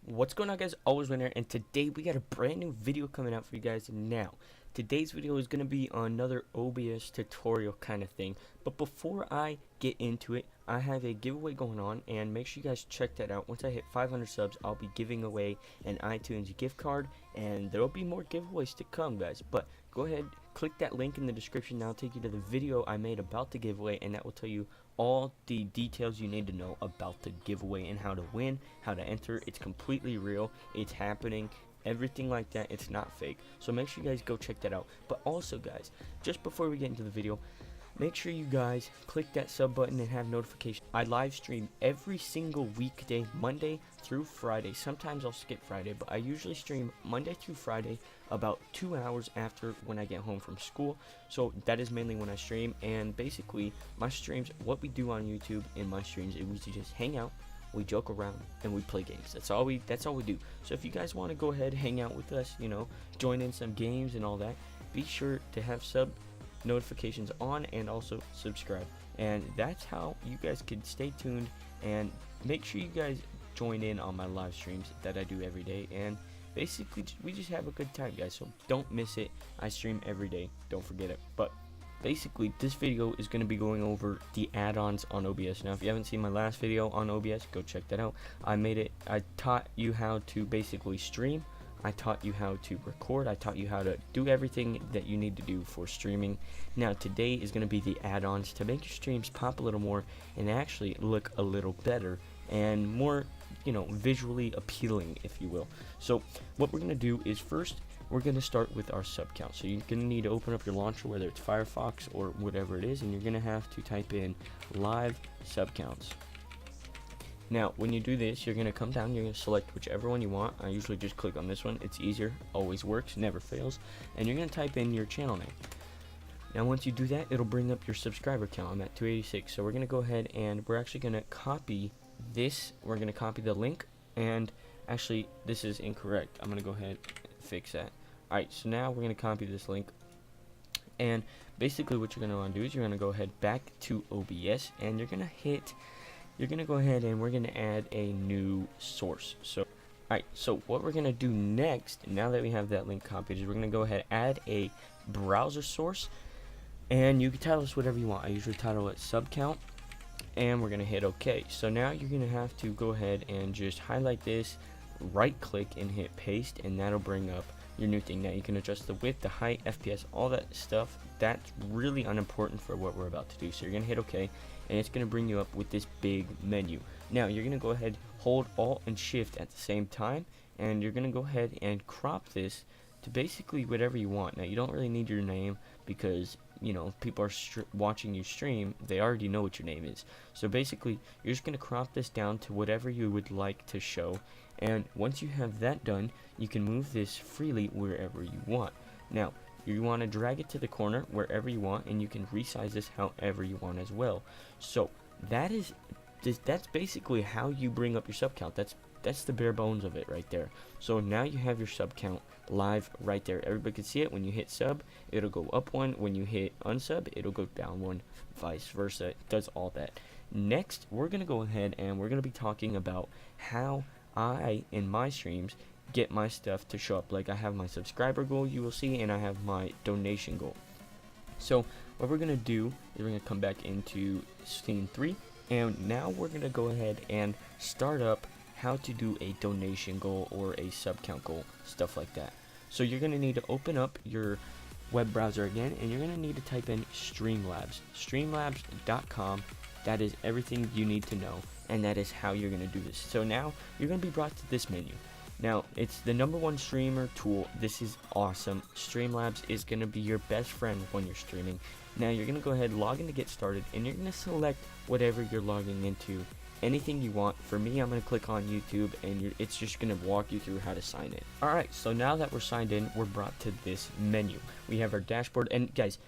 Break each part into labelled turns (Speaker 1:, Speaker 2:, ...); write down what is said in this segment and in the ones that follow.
Speaker 1: What's going on, guys? Always Winner, and today we got a brand new video coming out for you guys. Now today's video is going to be another OBS tutorial kind of thing, but before I get into it, I have a giveaway going on, and make sure you guys check that out. Once I hit 500 subs, I'll be giving away an iTunes gift card, and there'll be more giveaways to come, guys. But go ahead, click that link in the description. That'll take you to the video I made about the giveaway, and that will tell you all the details you need to know about the giveaway and how to win, how to enter. It's completely real, it's happening, everything like that. It's not fake, so make sure you guys go check that out. But also, guys, just before we get into the video, make sure you guys click that sub button and have notifications. I live stream every single weekday, Monday through Friday. Sometimes I'll skip Friday, but I usually stream Monday through Friday about 2 hours after when I get home from school. So that is mainly when I stream, and basically my streams, what we do on YouTube in my streams is we just hang out, we joke around, and we play games. That's all we do. So if you guys want to go ahead, hang out with us, you know, join in some games and all that, be sure to have sub notifications on and also subscribe, and that's how you guys can stay tuned. And make sure you guys join in on my live streams that I do every day, and basically we just have a good time, guys, so don't miss it. I stream every day, don't forget it. But basically this video is going to be going over the add-ons on OBS. Now if you haven't seen my last video on OBS, go check that out. I taught you how to basically stream, I taught you how to record, I taught you how to do everything that you need to do for streaming. Now today is going to be the add-ons to make your streams pop a little more and actually look a little better and more, you know, visually appealing, if you will. So what we're going to do is first we're going to start with our sub count. So you're going to need to open up your launcher, whether it's Firefox or whatever it is, and you're going to have to type in live sub counts. Now when you do this, you're going to come down, you're going to select whichever one you want. I usually just click on this one, it's easier, always works, never fails. And you're going to type in your channel name. Now once you do that, it'll bring up your subscriber count. I'm at 286, so we're going to go ahead and we're actually going to copy this. We're going to copy the link, and actually this is incorrect. I'm going to go ahead and fix that. Alright, so now we're going to copy this link, and basically what you're going to want to do is you're going to go ahead back to OBS, and you're going to go ahead and we're going to add a new source. So alright, so what we're going to do next, now that we have that link copied, is we're going to go ahead and add a browser source, and you can title this whatever you want. I usually title it sub count, and we're going to hit OK. So now you're going to have to go ahead and just highlight this, right click and hit paste, and that'll bring up your new thing. Now you can adjust the width, the height, FPS, all that stuff. That's really unimportant for what we're about to do. So you're going to hit OK, and it's going to bring you up with this big menu. Now you're going to go ahead, hold Alt and Shift at the same time, and you're going to go ahead and crop this to basically whatever you want. Now you don't really need your name, because you know, if people are watching you stream, they already know what your name is. So basically you're just going to crop this down to whatever you would like to show, and once you have that done, you can move this freely wherever you want. Now you want to drag it to the corner wherever you want, and you can resize this however you want as well. So that's basically how you bring up your sub count. That's the bare bones of it right there. So now you have your sub count live right there. Everybody can see it. When you hit sub, it'll go up one. When you hit unsub, it'll go down one, vice versa. It does all that. Next, we're going to go ahead and we're going to be talking about how I, in my streams, get my stuff to show up. Like I have my subscriber goal, you will see, and I have my donation goal. So what we're going to do is we're going to come back into scene 3, and now we're going to go ahead and start up how to do a donation goal or a sub count goal, stuff like that. So you're going to need to open up your web browser again, and you're going to need to type in Streamlabs, streamlabs.com. That is everything you need to know, and that is how you're going to do this. So now you're going to be brought to this menu. Now it's the #1 streamer tool. This is awesome. Streamlabs is going to be your best friend when you're streaming. Now you're going to go ahead, log in to get started, and you're going to select whatever you're logging into, anything you want. For me, I'm going to click on YouTube, and it's just going to walk you through how to sign in. Alright, so now that we're signed in, we're brought to this menu. We have our dashboard, and guys,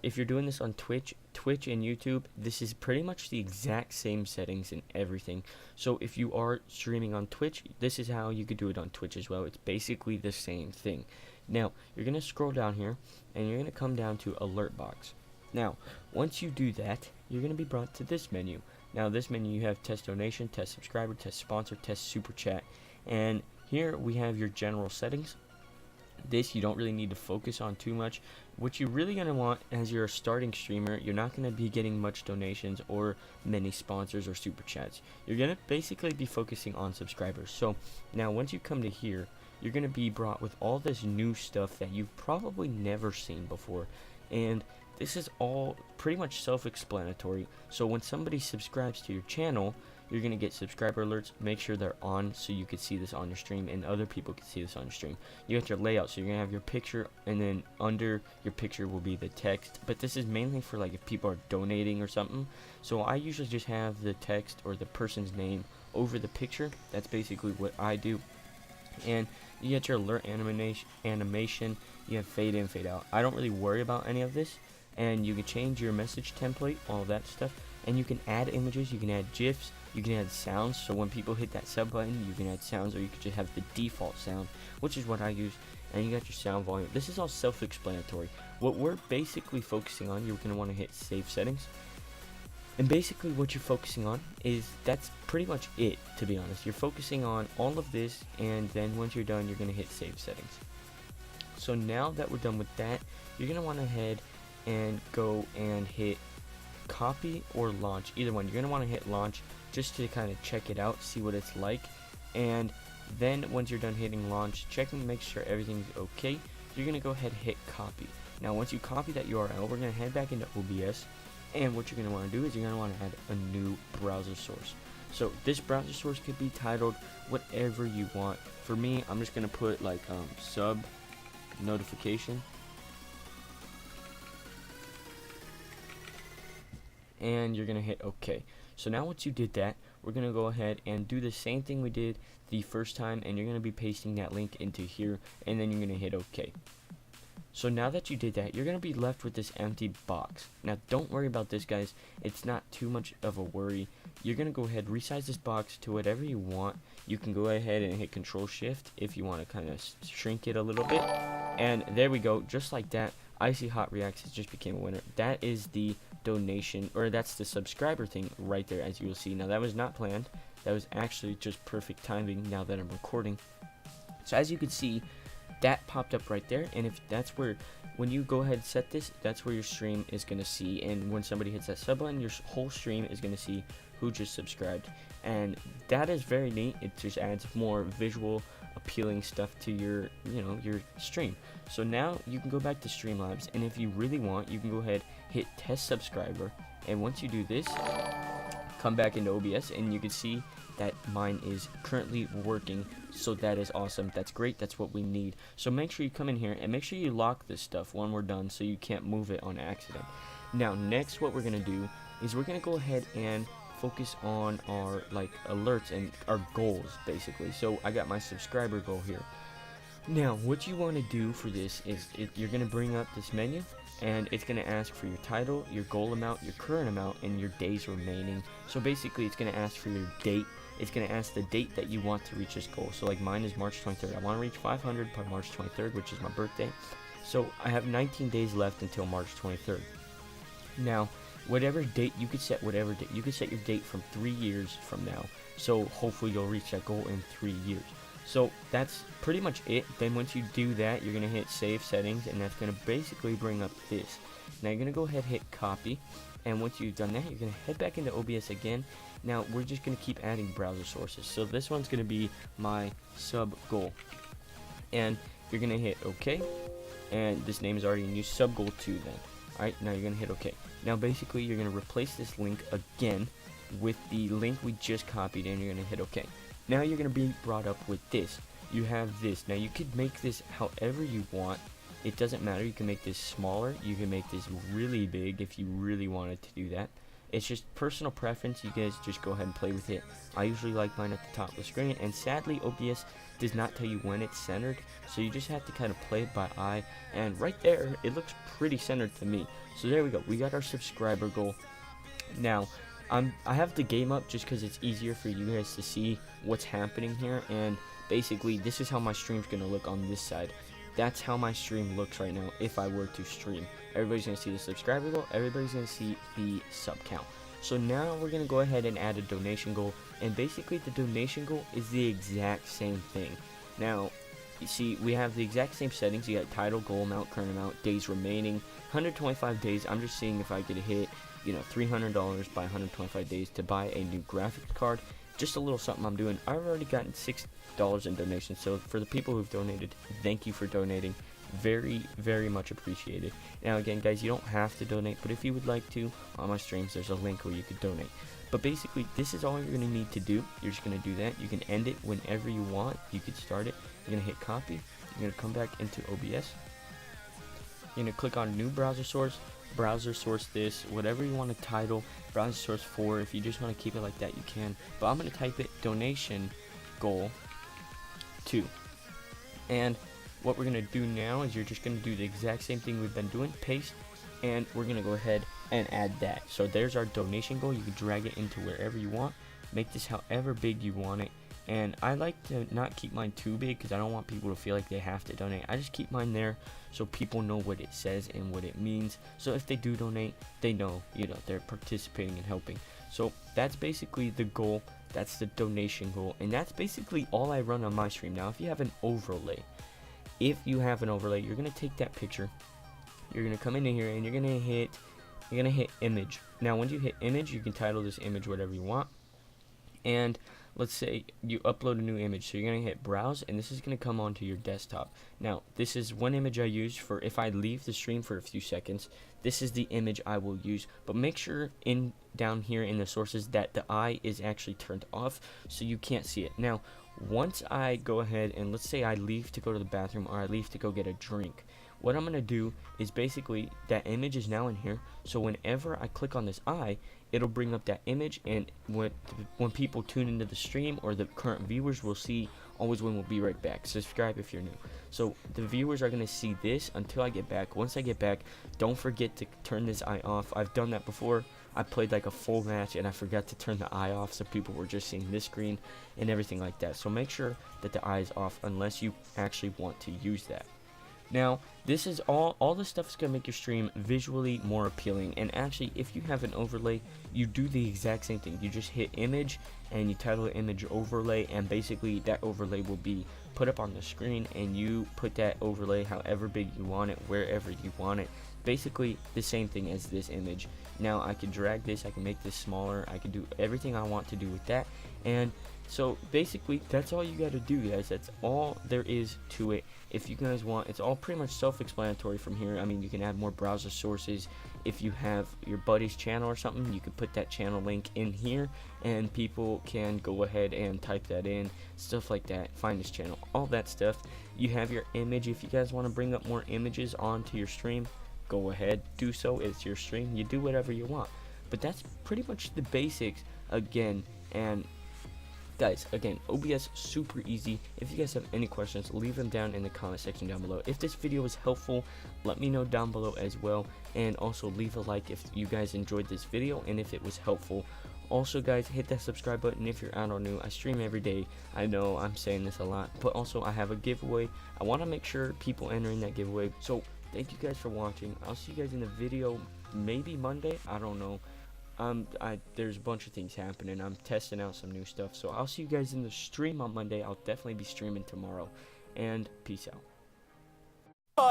Speaker 1: if you're doing this on Twitch and YouTube, this is pretty much the exact same settings and everything. So if you are streaming on Twitch, this is how you could do it on Twitch as well. It's basically the same thing. Now you're going to scroll down here, and you're going to come down to alert box. Now once you do that, you're going to be brought to this menu. Now this menu, you have test donation, test subscriber, test sponsor, test super chat, And here we have your general settings. This you don't really need to focus on too much. What you're really going to want as you're a starting streamer, you're not going to be getting much donations or many sponsors or super chats. You're going to basically be focusing on subscribers. So now once you come to here, you're going to be brought with all this new stuff that you've probably never seen before. And this is all pretty much self-explanatory. So when somebody subscribes to your channel, you're going to get subscriber alerts. Make sure they're on so you can see this on your stream and other people can see this on your stream. You got your layout, so you're going to have your picture, and then under your picture will be the text. But this is mainly for like if people are donating or something. So I usually just have the text or the person's name over the picture. That's basically what I do. And you get your alert animation. You have fade in, fade out. I don't really worry about any of this. And you can change your message template, all that stuff. And you can add images, you can add GIFs, you can add sounds. So when people hit that sub button, you can add sounds, or you could just have the default sound, which is what I use. And you got your sound volume. This is all self-explanatory. What we're basically focusing on, you're going to want to hit save settings. And basically what you're focusing on is, that's pretty much it, to be honest. You're focusing on all of this, and then once you're done, you're going to hit save settings. So now that we're done with that, you're going to want to head and go and hit copy or launch, either one. You're going to want to hit launch just to kind of check it out, see what it's like. And then once you're done hitting launch, checking to make sure everything's okay, you're going to go ahead and hit copy. Now once you copy that URL, we're going to head back into OBS, and what you're going to want to do is you're going to want to add a new browser source. So this browser source could be titled whatever you want. For me, I'm just going to put like sub notification, and you're gonna hit OK. So now once you did that, we're gonna go ahead and do the same thing we did the first time, and you're gonna be pasting that link into here, and then you're gonna hit OK. So now that you did that, you're gonna be left with this empty box. Now don't worry about this, guys. It's not too much of a worry. You're gonna go ahead, resize this box to whatever you want. You can go ahead and hit Control Shift if you want to kind of shrink it a little bit. And there we go, just like that. Icy Hot Reacts has just became a winner. That is the donation, or that's the subscriber thing right there, as you will see. Now that was not planned. That was actually just perfect timing now that I'm recording. So as you can see, that popped up right there, and if that's where, when you go ahead and set this, that's where your stream is going to see. And when somebody hits that sub button, your whole stream is going to see who just subscribed. And that is very neat. It just adds more visual appealing stuff to your, your stream. So now you can go back to Streamlabs, and if you really want, you can go ahead, hit test subscriber, and once you do this, come back into OBS, and you can see that mine is currently working. So that is awesome. That's great. That's what we need. So make sure you come in here and make sure you lock this stuff when we're done, so you can't move it on accident. Now next, what we're gonna do is we're gonna go ahead and focus on our alerts and our goals, basically. So I got my subscriber goal here. Now what you want to do for this is you're going to bring up this menu, and it's going to ask for your title, your goal amount, your current amount, and your days remaining. So basically it's going to ask for your date. It's going to ask the date that you want to reach this goal. So like mine is March 23rd. I want to reach 500 by March 23rd, which is my birthday. So I have 19 days left until March 23rd. Now whatever date, you could set whatever date. You could set your date from 3 years from now. So hopefully you'll reach that goal in 3 years. So that's pretty much it. Then once you do that, you're going to hit save settings, and that's going to basically bring up this. Now you're going to go ahead and hit copy, and once you've done that, you're going to head back into OBS again. Now we're just going to keep adding browser sources. So this one's going to be my sub goal, and you're going to hit OK, and this name is already in use, sub goal 2 then. Alright, now you're going to hit OK. Now basically you're going to replace this link again with the link we just copied, and you're going to hit OK. Now you're going to be brought up with this. You have this. Now you could make this however you want. It doesn't matter. You can make this smaller. You can make this really big if you really wanted to do that. It's just personal preference. You guys just go ahead and play with it. I usually like mine at the top of the screen, and sadly OBS does not tell you when it's centered, so you just have to kind of play it by eye, and right there it looks pretty centered to me. So there we go. We got our subscriber goal. Now I have the game up just because it's easier for you guys to see what's happening here, and basically this is how my stream's gonna look on this side. That's how my stream looks right now if I were to stream. Everybody's gonna see the subscriber goal, everybody's gonna see the sub count. So now we're gonna go ahead and add a donation goal, and basically the donation goal is the exact same thing. Now you see we have the exact same settings. You got title, goal amount, current amount, days remaining, 125 days. I'm just seeing if I could hit, you know, $300 by 125 days to buy a new graphics card. Just a little something I'm doing. I've already gotten $6 in donations, so for the people who've donated, thank you for donating. Very, very much appreciated. Now again, guys, you don't have to donate, but if you would like to, on my streams there's a link where you could donate. But basically this is all you're going to need to do. You're just going to do that. You can end it whenever you want. You could start it. You're going to hit copy. You're going to come back into OBS. You're going to click on new browser source this, whatever you want to title browser source for. If you just want to keep it like that, you can, but I'm going to type it donation goal 2. And what we're going to do now is you're just going to do the exact same thing we've been doing, paste, and we're going to go ahead and add that. So there's our donation goal. You can drag it into wherever you want, make this however big you want it. And I like to not keep mine too big because I don't want people to feel like they have to donate. I just keep mine there so people know what it says and what it means. So if they do donate, they know, you know, they're participating and helping. So that's basically the goal. That's the donation goal. And that's basically all I run on my stream. Now, if you have an overlay, you're going to take that picture. You're going to come into here and you're going to hit image. Now, when you hit image, you can title this image whatever you want. And let's say you upload a new image, so you're going to hit browse, and this is going to come onto your desktop. Now this is one image I use for if I leave the stream for a few seconds. This is the image I will use, but make sure down here in the sources that the eye is actually turned off so you can't see it. Now once I go ahead and let's say I leave to go to the bathroom or I leave to go get a drink, what I'm going to do is basically that image is now in here, so whenever I click on this eye, it'll bring up that image, and when people tune into the stream or the current viewers will see always when we'll be right back. Subscribe if you're new. So the viewers are going to see this until I get back. Once I get back, don't forget to turn this eye off. I've done that before. I played like a full match and I forgot to turn the eye off, so people were just seeing this screen and everything like that. So make sure that the eye is off unless you actually want to use that. Now, this is all this stuff is going to make your stream visually more appealing. And actually, if you have an overlay, you do the exact same thing. You just hit image and you title the image overlay, and basically that overlay will be put up on the screen, and you put that overlay however big you want it, wherever you want it. Basically the same thing as this image. Now I can drag this, I can make this smaller, I can do everything I want to do with that. And so basically that's all you got to do, guys. That's all there is to it. If you guys want, it's all pretty much self-explanatory from here. I mean, you can add more browser sources. If you have your buddy's channel or something, you can put that channel link in here and people can go ahead and type that in, stuff like that. Find this channel, all that stuff. You have your image. If you guys want to bring up more images onto your stream, go ahead, do so. It's your stream, you do whatever you want. But that's pretty much the basics again. And guys, again, OBS super easy. If you guys have any questions, leave them down in the comment section down below. If this video was helpful, let me know down below as well, and also leave a like if you guys enjoyed this video and if it was helpful. Also guys, hit that subscribe button if you're out or new. I stream every day. I know I'm saying this a lot, but also I have a giveaway. I want to make sure people entering that giveaway. So thank you guys for watching. I'll see you guys in the video maybe Monday, I don't know. There's a bunch of things happening. I'm testing out some new stuff, so I'll see you guys in the stream on Monday. I'll definitely be streaming tomorrow, and peace out.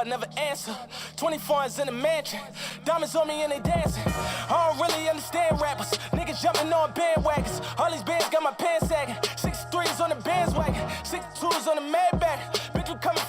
Speaker 2: Never answer. 24 is in the mansion. Diamonds on me and they dancing. I don't really understand rappers. Niggas jumping on bandwagons. All these bands got my pants sagging. 6'3's on the bandwagon. 6'2's on the Maybach. Bitch, you coming